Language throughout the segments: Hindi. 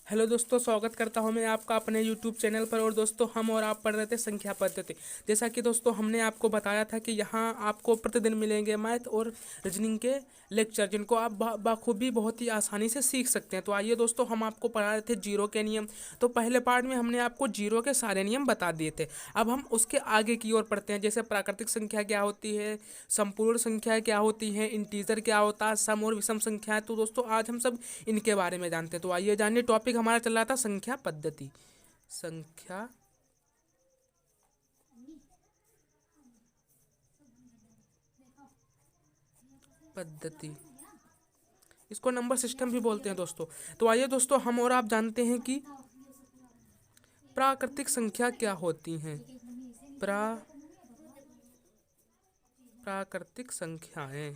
हेलो दोस्तों, स्वागत करता हूं मैं आपका अपने यूट्यूब चैनल पर। और दोस्तों, हम और आप पढ़ रहे थे संख्या पद्धति। जैसा कि दोस्तों हमने आपको बताया था कि यहाँ आपको प्रतिदिन मिलेंगे मैथ और रीजनिंग के लेक्चर, जिनको आप बाखूबी बहुत ही आसानी से सीख सकते हैं। तो आइए दोस्तों, हम आपको पढ़ा रहे थे जीरो के नियम। तो पहले पार्ट में हमने आपको जीरो के सारे नियम बता दिए थे। अब हम उसके आगे की ओर पढ़ते हैं, जैसे प्राकृतिक संख्या क्या होती है, संपूर्ण संख्या क्या होती है, इंटीजर क्या होता है, सम और विषम संख्या। तो दोस्तों आज हम सब इनके बारे में जानते हैं। तो आइए जानिए, टॉपिक हमारा चल रहा था संख्या पद्धति। संख्या पद्धति, इसको नंबर सिस्टम भी बोलते हैं दोस्तों। तो आइए दोस्तों, हम और आप जानते हैं कि प्राकृतिक संख्या क्या होती हैं। प्रा प्राकृतिक संख्याएं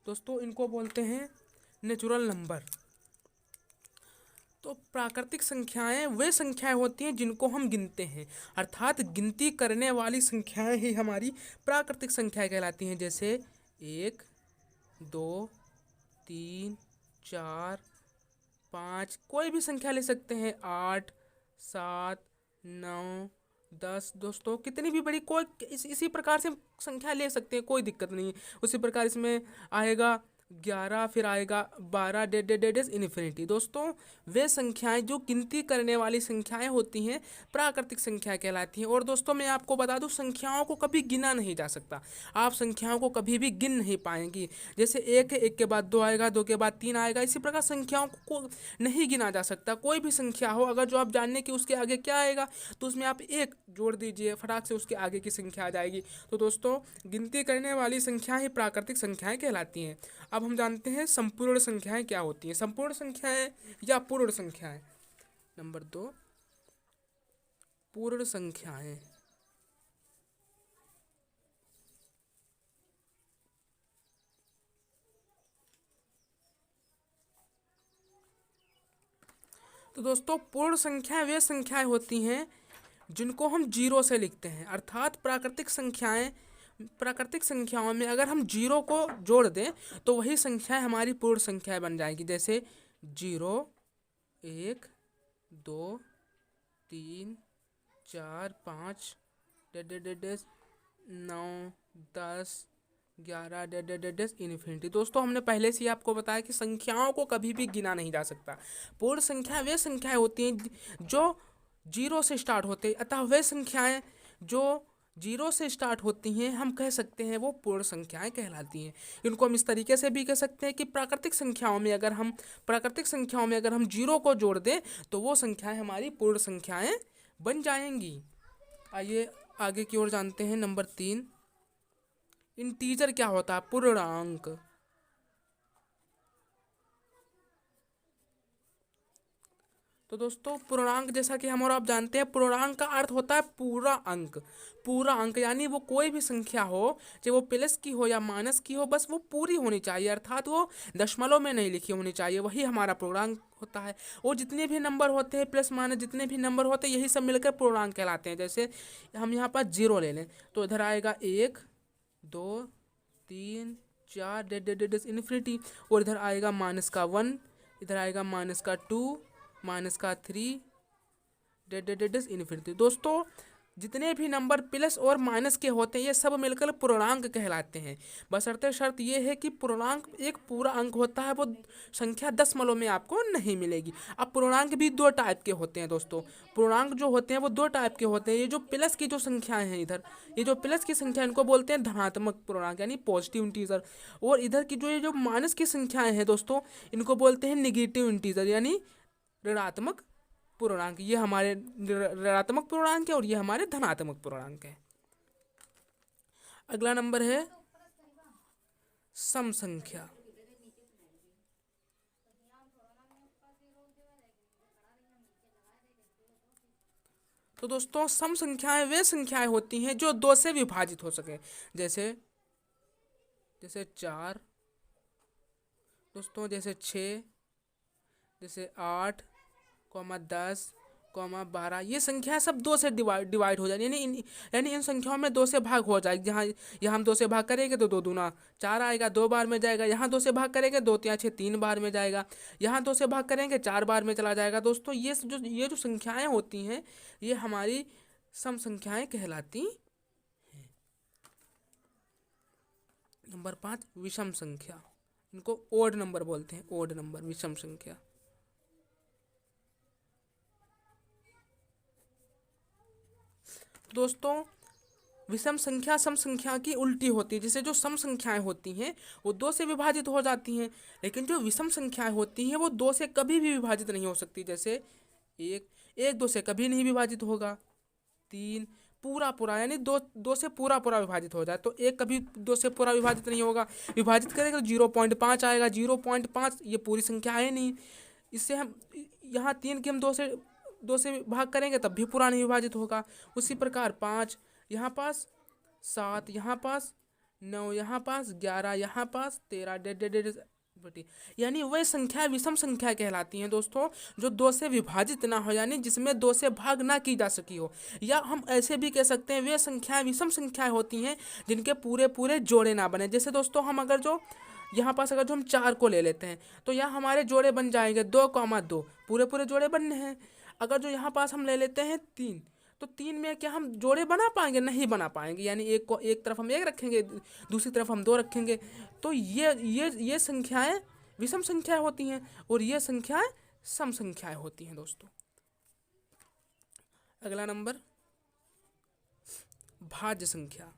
दोस्तों, इनको बोलते हैं नेचुरल नंबर। तो प्राकृतिक संख्याएं वे संख्याएं होती हैं जिनको हम गिनते हैं, अर्थात गिनती करने वाली संख्याएं ही हमारी प्राकृतिक संख्याएं कहलाती हैं। जैसे एक, दो, तीन, चार, पाँच, कोई भी संख्या ले सकते हैं, आठ, सात, नौ, 10। दोस्तों कितनी भी बड़ी कोई इसी प्रकार से संख्या ले सकते हैं, कोई दिक्कत नहीं है। उसी प्रकार इसमें आएगा 11, फिर आएगा 12, डेड डेड डेड इन्फिनिटी। दोस्तों वे संख्याएं जो गिनती करने वाली संख्याएं होती हैं प्राकृतिक संख्याएं कहलाती हैं। और दोस्तों मैं आपको बता दूं, संख्याओं को कभी गिना नहीं जा सकता। आप संख्याओं को कभी भी गिन नहीं पाएंगी। जैसे एक है, एक के बाद दो आएगा, दो के बाद तीन आएगा, इसी प्रकार संख्याओं को नहीं गिना जा सकता। कोई भी संख्या हो, अगर जो आप जानने की उसके आगे क्या आएगा, तो उसमें आप एक जोड़ दीजिए, फटाक से उसके आगे की संख्या आ जाएगी। तो दोस्तों गिनती करने वाली संख्या ही प्राकृतिक संख्याएं कहलाती हैं। अब हम जानते हैं संपूर्ण संख्याएं क्या होती हैं। संपूर्ण संख्याएं या पूर्ण संख्याएं। नंबर दो, पूर्ण संख्याएं। तो दोस्तों पूर्ण संख्याएं वे संख्याएं होती हैं जिनको हम जीरो से लिखते हैं, अर्थात प्राकृतिक संख्याओं में अगर हम जीरो को जोड़ दें तो वही संख्याएं हमारी पूर्ण संख्याएं बन जाएंगी। जैसे जीरो, एक, दो, तीन, चार, पाँच, डेड 9, 10, 11, डेड इन्फिनिटी। दोस्तों हमने पहले से ही आपको बताया कि संख्याओं को कभी भी गिना नहीं जा सकता। पूर्ण संख्या वे संख्याएं होती हैं जो जीरो से स्टार्ट होते हैं, अतः वे संख्याएं जो जीरो से स्टार्ट होती हैं हम कह सकते हैं वो पूर्ण संख्याएं कहलाती हैं। इनको हम इस तरीके से भी कह सकते हैं कि प्राकृतिक संख्याओं में अगर हम जीरो को जोड़ दें तो वो संख्याएं हमारी पूर्ण संख्याएं बन जाएंगी। आइए आगे की ओर जानते हैं। नंबर तीन, इंटीजर क्या होता है, पूर्णांक। तो दोस्तों पूर्णांक, जैसा कि हम और आप जानते हैं, पूर्णांक का अर्थ होता है पूरा अंक। पूरा अंक यानी वो कोई भी संख्या हो, चाहे वो प्लस की हो या माइनस की हो, बस वो पूरी होनी चाहिए, अर्थात वो दशमलव में नहीं लिखी होनी चाहिए, वही हमारा पूर्णांक होता है। और जितने भी नंबर होते हैं, प्लस माइनस जितने भी नंबर होते हैं, यही सब मिलकर पूर्णांक कहलाते हैं। जैसे हम यहाँ पर जीरो ले लें तो इधर आएगा एक, दो, तीन, चार, डेड इन्फिनिटी। और इधर आएगा माइनस का वन, इधर आएगा माइनस का टू, माइनस का थ्री, डेड इन्फिनिटी। दोस्तों जितने भी नंबर प्लस और माइनस के होते हैं ये सब मिलकर पूर्णांक कहलाते हैं। बशर्ते शर्त ये है कि पूर्णांक एक पूरा अंक होता है, वो संख्या दशमलव में आपको नहीं मिलेगी। अब पूर्णांक भी दो टाइप के होते हैं दोस्तों। पूर्णांक जो होते हैं वो दो टाइप के होते हैं। ये जो प्लस की जो संख्याएं हैं, इधर ये जो प्लस की संख्या इनको बोलते हैं धनात्मक पूर्णांक यानी पॉजिटिव इंटीजर। और इधर की जो ये जो माइनस की संख्याएं हैं दोस्तों, इनको बोलते हैं निगेटिव इंटीजर यानी ऋणात्मक पूर्णांक। ये हमारे ऋणात्मक पूर्णांक है और ये हमारे धनात्मक पूर्णांक है। अगला नंबर है सम संख्या। तो दोस्तों सम संख्याएं वे संख्याएं होती हैं जो दो से विभाजित हो सके। जैसे जैसे चार दोस्तों, जैसे छः, जैसे आठ, 10, 12 ये संख्या सब 2 से डिवाइड हो जाए, यानी इन संख्याओं में 2 से भाग हो जाएगी। जहाँ यहाँ हम 2 से भाग करेंगे तो 2 दूना 4 आएगा, 2 बार में जाएगा। यहाँ 2 से भाग करेंगे 2 तिया 6 3 बार में जाएगा। यहाँ 2 से भाग करेंगे 4 बार में चला जाएगा। दोस्तों ये जो संख्याएं होती हैं ये हमारी सम संख्याएं कहलाती हैं। नंबर 5 विषम संख्या, इनको ओड नंबर बोलते हैं, ओड नंबर, विषम संख्या। दोस्तों विषम संख्या सम संख्या की उल्टी होती है। जैसे जो सम संख्याएं होती हैं वो 2 से विभाजित हो जाती हैं, लेकिन जो विषम संख्याएं होती हैं वो 2 से कभी भी विभाजित नहीं हो सकती। जैसे 1 2 से कभी नहीं विभाजित होगा। 3 पूरा यानी 2 से पूरा विभाजित हो जाए, तो 1 कभी 2 से पूरा विभाजित नहीं होगा। विभाजित करेंगे तो 0.5 आएगा। 0.5 ये पूरी संख्या है नहीं। इससे हम यहाँ 3 के हम 2 से भाग करेंगे तब भी पूरा नहीं विभाजित होगा। उसी प्रकार 5 यहाँ पास, 7 यहाँ पास, 9 यहाँ पास, 11 यहाँ पास, 13 डेढ़ यानी वह संख्या विषम संख्या कहलाती हैं दोस्तों, जो 2 से विभाजित ना हो, यानी जिसमें 2 से भाग ना की जा सकी हो। या हम ऐसे भी कह सकते हैं वे संख्याएं विषम संख्याएं होती हैं जिनके पूरे जोड़े ना बने। जैसे दोस्तों हम अगर जो यहाँ पास अगर जो हम 4 को ले लेते हैं तो यहाँ हमारे जोड़े बन जाएंगे 2,2 पूरे जोड़े बनने हैं। अगर जो यहाँ पास हम ले लेते हैं 3, तो 3 में क्या हम जोड़े बना पाएंगे? नहीं बना पाएंगे। यानी एक तरफ हम 1 रखेंगे, दूसरी तरफ हम 2 रखेंगे। तो ये संख्याएं विषम संख्याएं होती हैं और ये संख्याएं सम संख्याएं होती हैं दोस्तों। अगला नंबर भाज्य संख्या।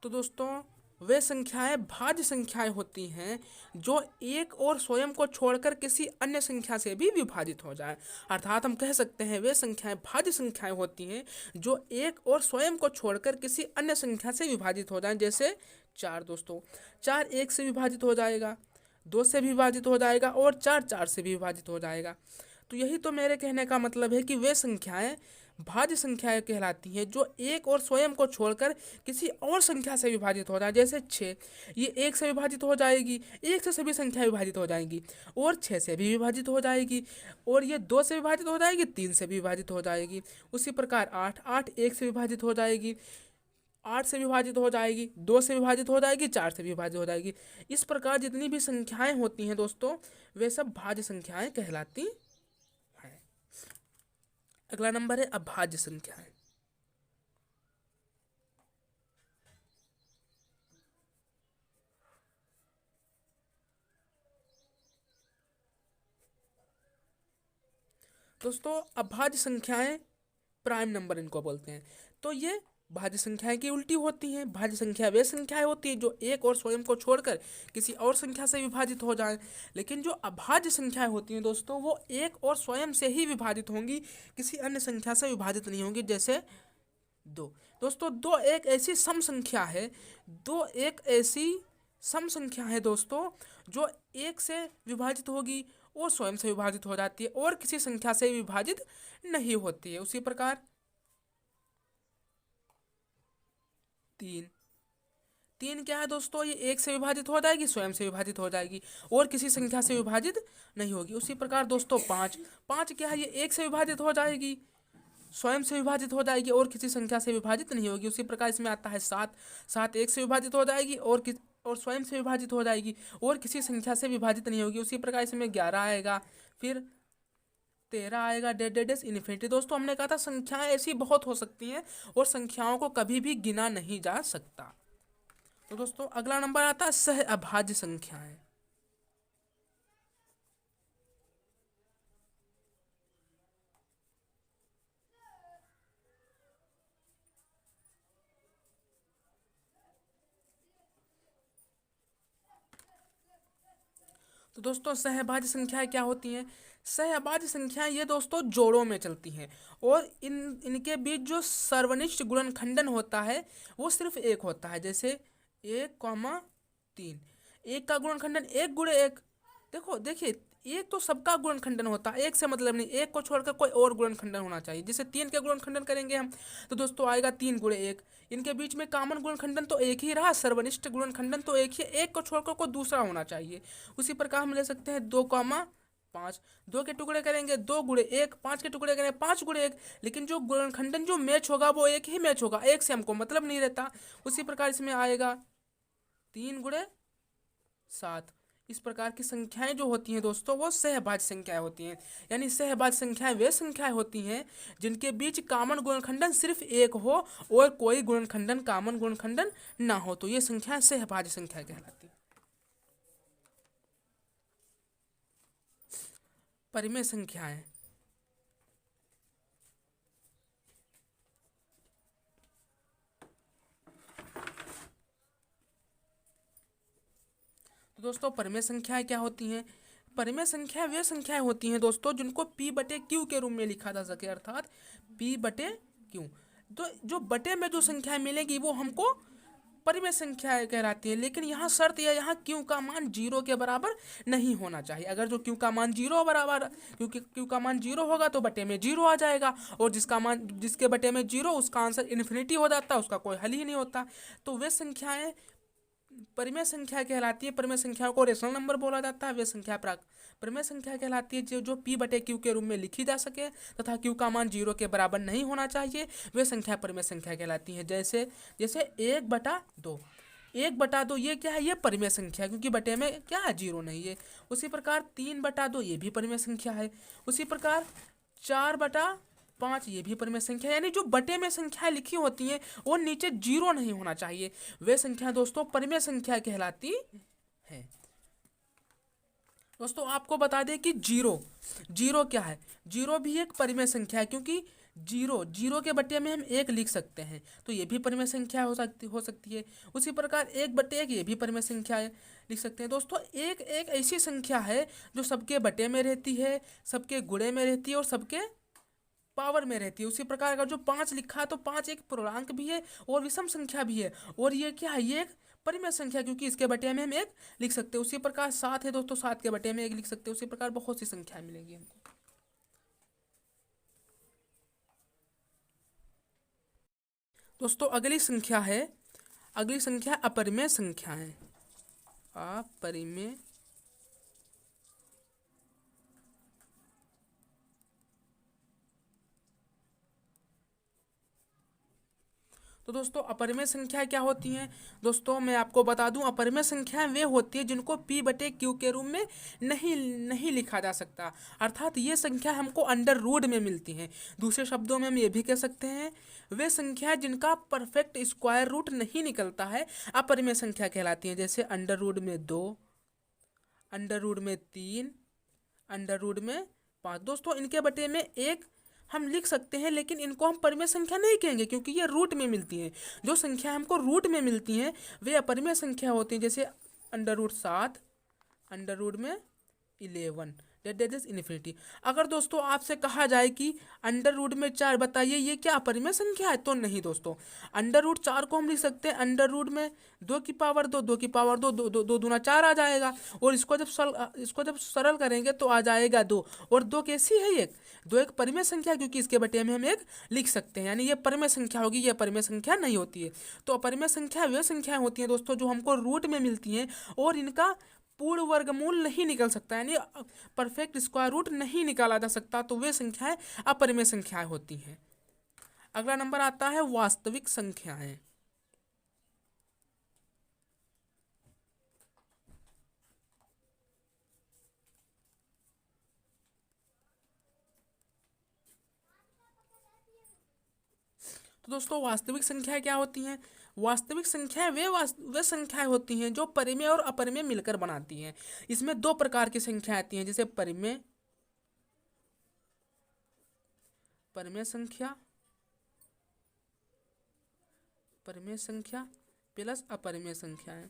तो दोस्तों वे संख्याएं भाज्य संख्याएं होती हैं जो एक और स्वयं को छोड़कर किसी अन्य संख्या से भी विभाजित हो जाए। अर्थात हम कह सकते हैं वे संख्याएं भाज्य संख्याएं होती हैं जो एक और स्वयं को छोड़कर किसी अन्य संख्या से विभाजित हो जाए। जैसे 4 दोस्तों, 4 1 से विभाजित हो जाएगा, 2 से भी विभाजित हो जाएगा और 4 से भी विभाजित हो जाएगा। तो यही तो मेरे कहने का मतलब है कि वे संख्याएं भाज्य संख्याएं कहलाती हैं जो एक और स्वयं को छोड़कर किसी और संख्या से विभाजित हो जाए। जैसे 6, ये 1 से विभाजित हो जाएगी, 1 से सभी संख्या विभाजित हो जाएंगी, और 6 से भी विभाजित हो जाएगी, और ये 2 से विभाजित हो जाएगी, 3 से भी विभाजित हो जाएगी। उसी प्रकार 8 1 से विभाजित हो जाएगी, 8 से विभाजित हो जाएगी, 2 से विभाजित हो जाएगी, 4 से विभाजित हो जाएगी। इस प्रकार जितनी भी संख्याएं होती हैं दोस्तों वे सब भाज्य संख्याएं कहलाती हैं। अगला नंबर है अभाज्य संख्याएं। दोस्तों अभाज्य संख्याएं प्राइम नंबर इनको बोलते हैं। तो ये भाज्य संख्याएं की उल्टी होती हैं। भाज्य संख्या वे संख्याएं होती हैं जो एक और स्वयं को छोड़कर किसी और संख्या से विभाजित हो जाएं। लेकिन जो अभाज्य संख्याएं होती हैं दोस्तों वो एक और स्वयं से ही विभाजित होंगी, किसी अन्य संख्या से विभाजित नहीं होंगी। जैसे 2 दोस्तों, 2 एक ऐसी सम संख्या है, 2 एक ऐसी सम संख्या है दोस्तों जो 1 से विभाजित होगी और स्वयं से विभाजित हो जाती है और किसी संख्या से विभाजित नहीं होती है। उसी प्रकार 3 क्या है दोस्तों, ये 1 से विभाजित हो जाएगी, स्वयं से विभाजित हो जाएगी और किसी संख्या से विभाजित नहीं होगी। उसी प्रकार दोस्तों 5 क्या है, ये 1 से विभाजित हो जाएगी, स्वयं से विभाजित हो जाएगी और किसी संख्या से विभाजित नहीं होगी। उसी प्रकार इसमें आता है 7 1 से विभाजित हो जाएगी और स्वयं से विभाजित हो जाएगी और किसी संख्या से विभाजित नहीं होगी। उसी प्रकार इसमें 11 आएगा, फिर 13 आएगा, डेस इन्फिनिटी। दोस्तों हमने कहा था संख्याएं ऐसी बहुत हो सकती हैं और संख्याओं को कभी भी गिना नहीं जा सकता। तो दोस्तों अगला नंबर आता है सह अभाज्य संख्याएं। तो दोस्तों सहअभाज्य संख्याएं क्या होती हैं? सहअभाज्य संख्याएं ये दोस्तों जोड़ों में चलती हैं और इनके बीच जो सर्वनिष्ठ गुणनखंडन होता है वो सिर्फ 1 होता है। जैसे 1, 3, 1 का गुणनखंडन 1 गुणे 1, देखो देखिए, एक तो सबका गुणनखंडन होता है, एक से मतलब नहीं, एक को छोड़कर कोई और गुणनखंडन होना चाहिए। जैसे 3 के गुणनखंडन करेंगे हम, तो दोस्तों आएगा 3 × 1। इनके बीच में कॉमन गुणनखंडन तो एक ही रहा, सर्वनिष्ठ गुणनखंडन तो एक ही, एक को छोड़कर कोई दूसरा होना चाहिए। उसी प्रकार हम ले सकते हैं 2, 5। 2 के टुकड़े करेंगे 2 × 1, 5 के टुकड़े करेंगे 5 × 1। लेकिन जो गुणनखंडन जो मैच होगा वो एक ही मैच होगा, एक से हमको मतलब नहीं रहता। उसी प्रकार इसमें आएगा 3 × 7। इस प्रकार की संख्याएं जो होती हैं दोस्तों वो सहभाज्य संख्याएं होती हैं। यानी सहभाज्य संख्याएं वे संख्याएं होती हैं जिनके बीच कॉमन गुणनखंडन सिर्फ एक हो और कोई गुणनखंडन कॉमन गुणनखंडन ना हो, तो ये संख्याएं सहभाज्य संख्या कहलाती हैं। परिमेय संख्याएं, तो दोस्तों परिमेय संख्याएं क्या होती हैं? परिमेय संख्या वे संख्याएं होती हैं दोस्तों जिनको P/Q के रूप में लिखा जा सके, अर्थात P/Q। तो जो बटे में जो संख्याएं मिलेगी वो हमको परिमेय संख्याएं कहलाती है। लेकिन यहाँ शर्त यह, यहाँ Q का मान 0 के बराबर नहीं होना चाहिए। अगर जो Q का मान 0 बराबर, क्योंकि Q का मान 0 होगा तो बटे में 0 आ जाएगा, और जिसके बटे में 0 उसका आंसर इन्फिनिटी हो जाता है, उसका कोई हल ही नहीं होता। तो वे संख्याएं परिमेय संख्या कहलाती है। परिमेय संख्याओं को रेशनल नंबर बोला जाता है। वे संख्या परिमेय संख्या कहलाती है जो P/Q के रूप में लिखी जा सके तथा Q का मान 0 के बराबर नहीं होना चाहिए, वे संख्या परिमेय संख्या कहलाती है। जैसे जैसे 1/2, 1/2 ये क्या है? ये परिमेय संख्या, क्योंकि बटे में क्या है? 0 नहीं है। उसी प्रकार 3/2 ये भी परिमेय संख्या है। उसी प्रकार 4/5 ये भी परिमेय संख्या है। यानी जो बटे में संख्याएं लिखी होती हैं वो नीचे 0 नहीं होना चाहिए, वे संख्या दोस्तों परिमेय संख्या कहलाती है। दोस्तों आपको बता दें कि जीरो क्या है? जीरो भी एक परिमेय संख्या है, क्योंकि जीरो के बटे में हम 1 लिख सकते हैं, तो ये भी परिमेय संख्या हो सकती है। उसी प्रकार 1/1 ये भी परिमेय संख्या है, लिख सकते हैं। दोस्तों एक ऐसी संख्या है जो सबके बटे में रहती है, सबके गुणे में रहती है और सबके पावर में रहती है। उसी प्रकार अगर जो 5 लिखा है तो 5 एक पूर्णांक भी है और विषम संख्या भी है, और ये क्या है? ये एक परिमेय संख्या, क्योंकि इसके बटे में हम 1 लिख सकते हैं। उसी प्रकार 7 है दोस्तों, 7 के बटे में 1 लिख सकते हैं। उसी प्रकार बहुत सी संख्याएं मिलेंगी हमको। दोस्तों अगली संख्या अपरिमेय संख्या है। अपरिमेय तो दोस्तों अपरिमेय संख्या क्या होती हैं? दोस्तों मैं आपको बता दूं, अपरिमेय संख्याएं वे होती है जिनको P/Q के रूप में नहीं लिखा जा सकता, अर्थात ये संख्या हमको अंडर रूट में मिलती हैं। दूसरे शब्दों में हम ये भी कह सकते हैं वे संख्या जिनका परफेक्ट स्क्वायर रूट नहीं निकलता है, अपरिमेय संख्या कहलाती हैं। जैसे अंडर रूट में 2, अंडर रूट में 3, अंडर रूट में 5। दोस्तों इनके बटे में 1 हम लिख सकते हैं, लेकिन इनको हम परिमेय संख्या नहीं कहेंगे क्योंकि ये रूट में मिलती हैं। जो संख्या हमको रूट में मिलती हैं वे अपरिमेय संख्या होती हैं। जैसे अंडर रूट 7, अंडर रूट में 11, डेट इज इन्फिनिटी। अगर दोस्तों आपसे कहा जाए कि अंडर रूट में 4 बताइए ये क्या अपरिमेय संख्या है, तो नहीं दोस्तों। अंडर रूट 4 को हम लिख सकते हैं अंडर रूट में 2 की पावर 2, 2 की पावर 2, 2 दूना 4 आ जाएगा, और इसको जब सरल करेंगे तो आ जाएगा 2, और 2 कैसी है? 1। 2 एक परिमेय संख्या, क्योंकि इसके बटे में हम 1 लिख सकते हैं, यानी ये परिमेय संख्या होगी, ये परिमेय संख्या नहीं होती है। तो अपरिमेय संख्या वे संख्याएं होती हैं दोस्तों जो हमको रूट में मिलती हैं और इनका पूर्ण वर्गमूल नहीं निकल सकता, यानी परफेक्ट स्क्वायर रूट नहीं निकाला जा सकता, तो वे संख्याएं अपरिमेय संख्याएं होती हैं। अगला नंबर आता है वास्तविक संख्याएं। तो दोस्तों वास्तविक संख्याएं क्या होती हैं? वास्तविक संख्याएं वे संख्याएं होती हैं जो परिमेय और अपरिमेय मिलकर बनाती हैं। इसमें 2 प्रकार की संख्याएं आती हैं, जैसे परिमेय संख्या, परिमेय संख्या प्लस अपरिमेय संख्याएं।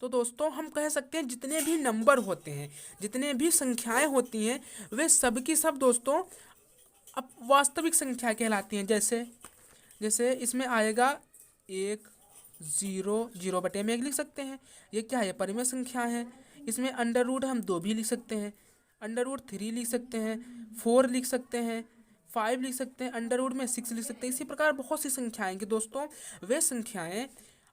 तो दोस्तों हम कह सकते हैं जितने भी नंबर होते हैं, जितने भी संख्याएं होती हैं, वे सब की सब दोस्तों अब वास्तविक संख्या कहलाती हैं। जैसे इसमें आएगा 1, 0, 0/1 लिख सकते हैं। ये क्या है, परिमेय संख्या है। इसमें अंडर रूट हम 2 भी लिख सकते हैं, अंडर रूट 3 लिख सकते हैं, 4 लिख सकते हैं, 5 लिख सकते हैं, अंडर रूट में 6 लिख सकते हैं। इसी प्रकार बहुत सी संख्याएं कि दोस्तों वे संख्याएं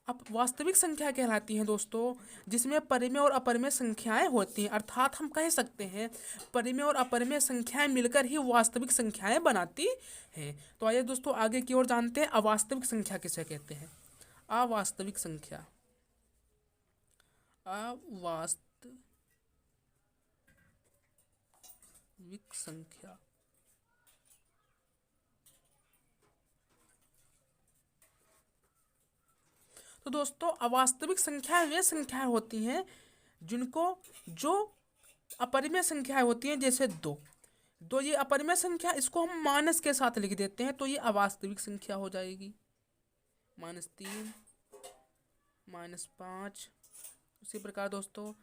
अब वास्तविक संख्या कहलाती हैं दोस्तों, जिसमें परिमेय और अपरिमेय संख्याएं होती हैं। अर्थात हम कह सकते हैं परिमेय और अपरिमेय संख्याएं मिलकर ही वास्तविक संख्याएं बनाती हैं। तो आइए दोस्तों आगे की ओर जानते हैं अवास्तविक संख्या किसे कहते हैं। अवास्तविक संख्या, अवास्तविक संख्या। तो दोस्तों अवास्तविक संख्याएं वे संख्याएं होती हैं जिनको जो अपरिमेय संख्याएं होती हैं, जैसे 2। ये अपरिमेय संख्या, इसको हम माइनस के साथ लिख देते हैं तो ये अवास्तविक संख्या हो जाएगी। -3, -5, उसी प्रकार दोस्तों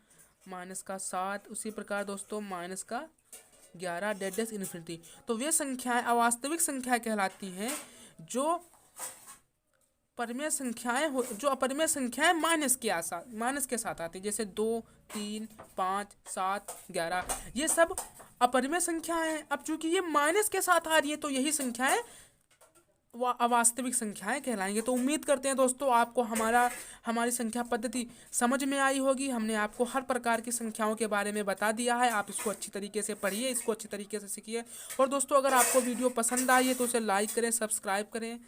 -7, उसी प्रकार दोस्तों -11 डेड इन्फिनिटी। तो वे संख्याएं अवास्तविक संख्या कहलाती हैं जो परिमेय संख्याएं हो, जो अपरिमेय संख्याएं माइनस के साथ आती है, जैसे 2, 3, 5, 7, 11। ये सब अपरिमेय संख्याएं हैं। अब चूंकि ये माइनस के साथ आ रही है तो यही संख्याएं अवास्तविक संख्याएं कहलाएंगे। तो उम्मीद करते हैं दोस्तों आपको हमारी संख्या पद्धति समझ में आई होगी। हमने आपको हर प्रकार की संख्याओं के बारे में बता दिया है। आप इसको अच्छी तरीके से पढ़िए, इसको अच्छी तरीके से सीखिए। और दोस्तों अगर आपको वीडियो पसंद आई है तो उसे लाइक करें, सब्सक्राइब करें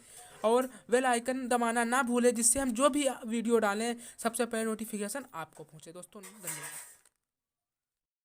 और बेल आइकन दबाना ना भूलें, जिससे हम जो भी वीडियो डालें सबसे पहले नोटिफिकेशन आपको पहुंचे। दोस्तों धन्यवाद।